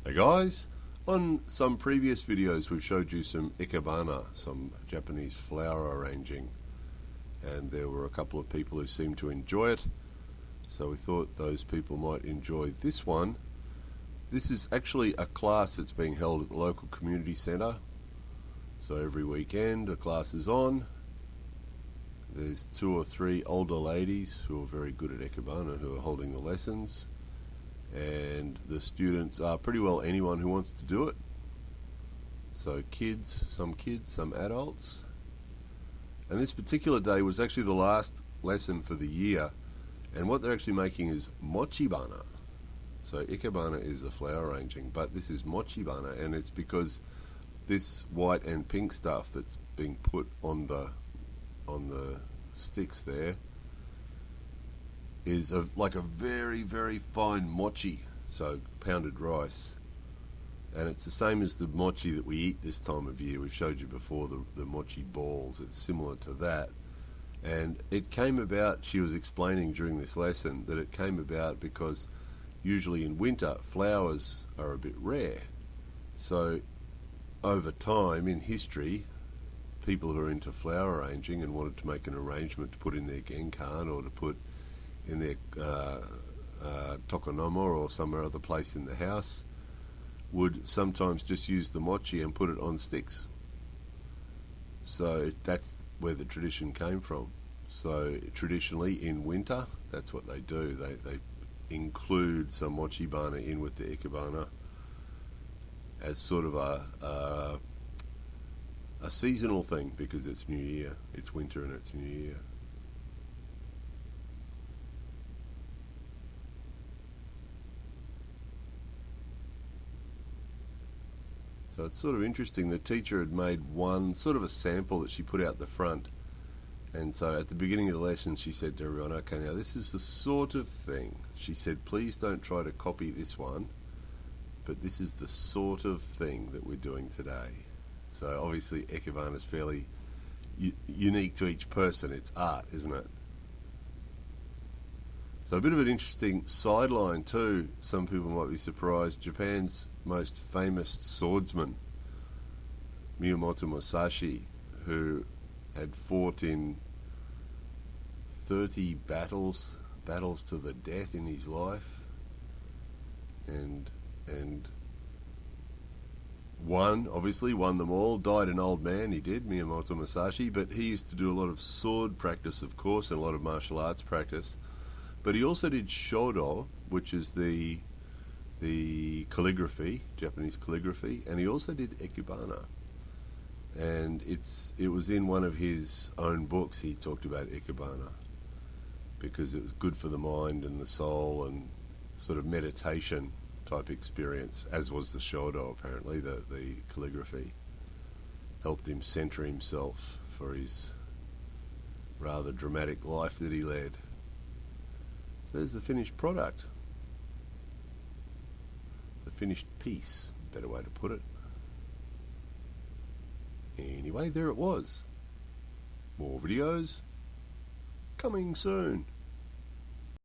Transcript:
Hey guys, on some previous videos we've showed you some ikebana, some Japanese flower arranging, and there were a couple of people who seemed to enjoy it, so we thought those people might enjoy this one. This is actually a class that's being held at the local community centre, so every weekend the class is on. There's 2 or 3 older ladies who are very good at ikebana who are holding the lessons, and the students are pretty well anyone who wants to do it. So kids, some adults. And this particular day was actually the last lesson for the year, and what they're actually making is Mochibana. So ikebana is the flower arranging, but this is Mochibana, and it's because this white and pink stuff that's being put on the sticks there is like a very, very fine mochi, so pounded rice. And it's the same as the mochi that we eat this time of year. We've showed you before the mochi balls. It's similar to that. And it came about, she was explaining during this lesson, that it came about because usually in winter flowers are a bit rare. So over time in history, people who are into flower arranging and wanted to make an arrangement to put in their genkan or to put in their tokonoma or some other place in the house would sometimes just use the mochi and put it on sticks. So that's where the tradition came from. So traditionally in winter, that's what they do. They include some mochibana in with the ikebana as sort of a seasonal thing, because it's New Year. It's winter and it's New Year. So it's sort of interesting. The teacher had made one sort of a sample that she put out the front, and so at the beginning of the lesson she said to everyone, okay, now this is the sort of thing. She said, please don't try to copy this one, but this is the sort of thing that we're doing today. So obviously ikebana is fairly unique to each person. It's art, isn't it? So a bit of an interesting sideline too, some people might be surprised, Japan's most famous swordsman, Miyamoto Musashi, who had fought in 30 battles to the death in his life, and won them all, died an old man, he did, Miyamoto Musashi, but he used to do a lot of sword practice, of course, and a lot of martial arts practice. But he also did shodo, which is the calligraphy, Japanese calligraphy, and he also did ikebana. And it was in one of his own books he talked about ikebana, because it was good for the mind and the soul and sort of meditation type experience, as was the shodo apparently, the calligraphy. Helped him center himself for his rather dramatic life that he led. So there's the finished product. The finished piece, better way to put it. Anyway, there it was. More videos coming soon.